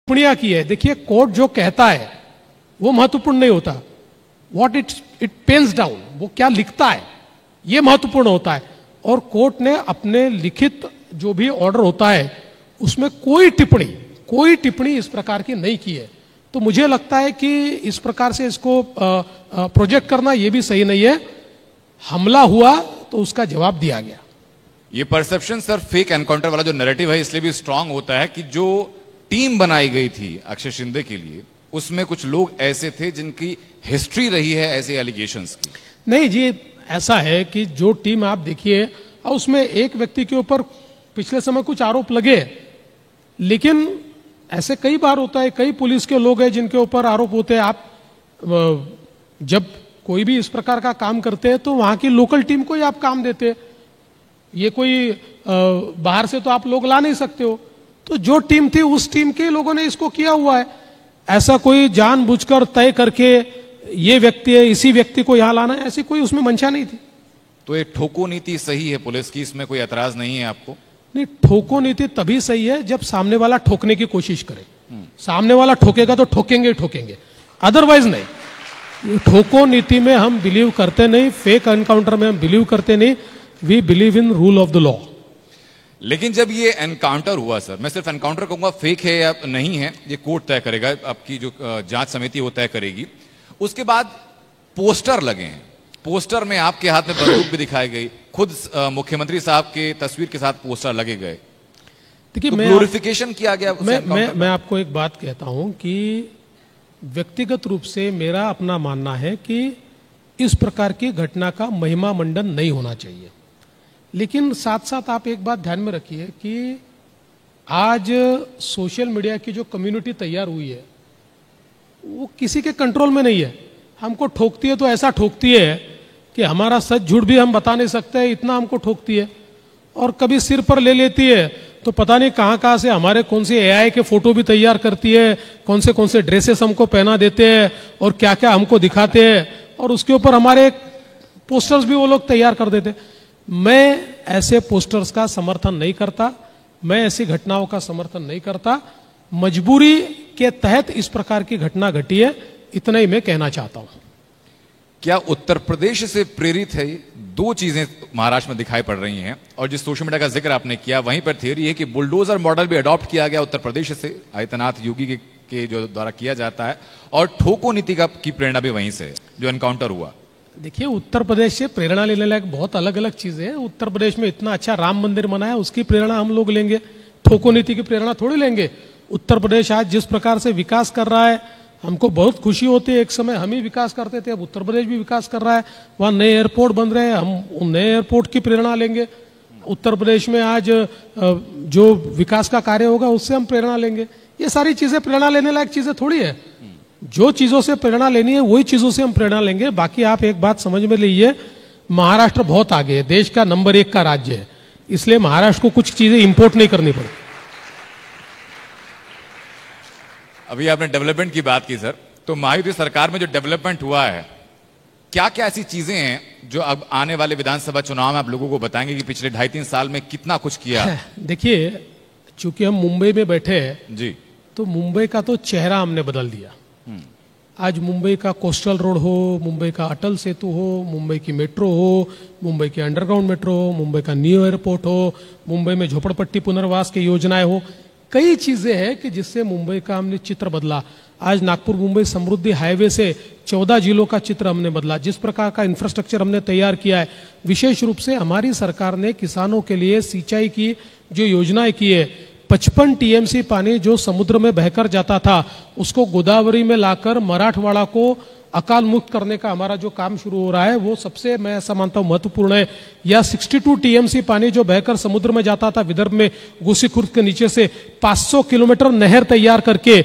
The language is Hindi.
टिप्पणियां की है। देखिए, कोर्ट जो कहता है वो महत्वपूर्ण नहीं होता, व्हाट इट पेन्स डाउन, वो क्या लिखता है ये महत्वपूर्ण होता है। और कोर्ट ने अपने लिखित जो भी ऑर्डर होता है उसमें कोई टिप्पणी इस प्रकार की नहीं की है। तो मुझे लगता है कि इस प्रकार से इसको प्रोजेक्ट करना ये भी सही नहीं है। हमला हुआ तो उसका जवाब दिया गया। ये परसेप्शन सर फेक एनकाउंटर वाला जो नैरेटिव है इसलिए भी स्ट्रांग होता है कि जो टीम बनाई गई थी अक्षय शिंदे के लिए उसमें कुछ लोग ऐसे थे जिनकी हिस्ट्री रही है ऐसे एलिगेशंस की। नहीं जी, ऐसा है कि जो टीम आप देखिए उसमें एक व्यक्ति के ऊपर पिछले समय कुछ आरोप लगे, लेकिन ऐसे कई बार होता है, कई पुलिस के लोग हैं जिनके ऊपर आरोप होते हैं। आप जब कोई भी इस प्रकार का काम करते हैं तो वहां की लोकल टीम को ही आप काम देते हैं, ये कोई बाहर से तो आप लोग ला नहीं सकते हो। तो जो टीम थी उस टीम के लोगों ने इसको किया हुआ है। ऐसा कोई जानबूझकर तय करके ये व्यक्ति है इसी व्यक्ति को यहां लाना है, ऐसी कोई उसमें मंशा नहीं थी। तो ये ठोको नीति सही है पुलिस की, इसमें कोई एतराज नहीं है आपको? नहीं, ठोको नीति तभी सही है जब सामने वाला ठोकने की कोशिश करे। सामने वाला ठोकेगा तो ठोकेंगे ही ठोकेंगे, अदरवाइज नहीं। ठोको नीति में हम बिलीव करते नहीं, फेक एनकाउंटर में हम बिलीव करते नहीं। We believe in rule of the law. लेकिन जब ये एनकाउंटर हुआ सर, मैं सिर्फ एनकाउंटर कहूंगा, फेक है या नहीं है ये कोर्ट तय करेगा, आपकी जो जांच समिति वो तय करेगी। उसके बाद पोस्टर लगे हैं, पोस्टर में आपके हाथ में बंदूक भी दिखाई गई, खुद मुख्यमंत्री साहब के तस्वीर के साथ पोस्टर लगे गए। देखिए, ग्लोरिफिकेशन किया गया। मैं आपको एक बात कहता हूं कि व्यक्तिगत रूप से मेरा अपना मानना है कि इस प्रकार की घटना का महिमा मंडन नहीं होना चाहिए। लेकिन साथ साथ आप एक बात ध्यान में रखिए कि आज सोशल मीडिया की जो कम्युनिटी तैयार हुई है वो किसी के कंट्रोल में नहीं है। हमको ठोकती है तो ऐसा ठोकती है कि हमारा सच झूठ भी हम बता नहीं सकते, इतना हमको ठोकती है। और कभी सिर पर ले लेती है तो पता नहीं कहां कहां से हमारे कौन से एआई के फोटो भी तैयार करती है, कौन से ड्रेसेस हमको पहना देते हैं और क्या क्या हमको दिखाते हैं, और उसके ऊपर हमारे पोस्टर्स भी वो लोग तैयार कर देते। मैं ऐसे पोस्टर्स का समर्थन नहीं करता, मैं ऐसी घटनाओं का समर्थन नहीं करता। मजबूरी के तहत इस प्रकार की घटना घटी है, इतना ही मैं कहना चाहता हूं। क्या उत्तर प्रदेश से प्रेरित है? दो चीजें महाराष्ट्र में दिखाई पड़ रही हैं, और जिस सोशल मीडिया का जिक्र आपने किया वहीं पर थियरी है कि बुलडोजर मॉडल भी अडॉप्ट किया गया उत्तर प्रदेश से, आदित्यनाथ योगी के जो द्वारा किया जाता है, और ठोको नीति की प्रेरणा भी वहीं से जो एनकाउंटर हुआ। देखिए, उत्तर प्रदेश से प्रेरणा लेने लायक बहुत अलग अलग चीजें हैं। उत्तर प्रदेश में इतना अच्छा राम मंदिर बना है, उसकी प्रेरणा हम लोग लेंगे, ठोको नीति की प्रेरणा थोड़ी लेंगे। उत्तर प्रदेश आज जिस प्रकार से विकास कर रहा है हमको बहुत खुशी होती है। एक समय हम ही विकास करते थे, अब उत्तर प्रदेश भी विकास कर रहा है, वहां नए एयरपोर्ट बन रहे हैं, हम नए एयरपोर्ट की प्रेरणा लेंगे। उत्तर प्रदेश में आज जो विकास का कार्य होगा उससे हम प्रेरणा लेंगे। ये सारी चीजें प्रेरणा लेने लायक चीजें थोड़ी है। जो चीजों से प्रेरणा लेनी है वही चीजों से हम प्रेरणा लेंगे। बाकी आप एक बात समझ में लीजिए, महाराष्ट्र बहुत आगे है, देश का नंबर 1 का राज्य है, इसलिए महाराष्ट्र को कुछ चीजें इंपोर्ट नहीं करनी पड़ती। अभी आपने डेवलपमेंट की बात की सर, तो महायुति सरकार में जो डेवलपमेंट हुआ है, क्या क्या ऐसी चीजें हैं जो अब आने वाले विधानसभा चुनाव में आप लोगों को बताएंगे कि पिछले 2.5-3 साल में कितना कुछ किया? देखिए, चूंकि हम मुंबई में बैठे हैं जी, तो मुंबई का तो चेहरा हमने बदल दिया। आज मुंबई का कोस्टल रोड हो, मुंबई का अटल सेतु हो, मुंबई की मेट्रो हो, मुंबई की अंडरग्राउंड मेट्रो हो, मुंबई का न्यू एयरपोर्ट हो, मुंबई में झोपड़पट्टी पुनर्वास की योजनाएं हो, कई चीजें हैं कि जिससे मुंबई का हमने चित्र बदला। आज नागपुर मुंबई समृद्धि हाईवे से 14 जिलों का चित्र हमने बदला। जिस प्रकार का इंफ्रास्ट्रक्चर हमने तैयार किया है, विशेष रूप से हमारी सरकार ने किसानों के लिए सिंचाई की जो योजनाएं की है, 55 टीएमसी पानी जो समुद्र में बहकर जाता था उसको गोदावरी में लाकर मराठवाड़ा को अकाल मुक्त करने का हमारा जो काम शुरू हो रहा है वो सबसे, मैं ऐसा मानता हूं, महत्वपूर्ण है। या 62 टीएमसी पानी जो बहकर समुद्र में जाता था विदर्भ में गोसीखुर्द के नीचे से 500 किलोमीटर नहर तैयार करके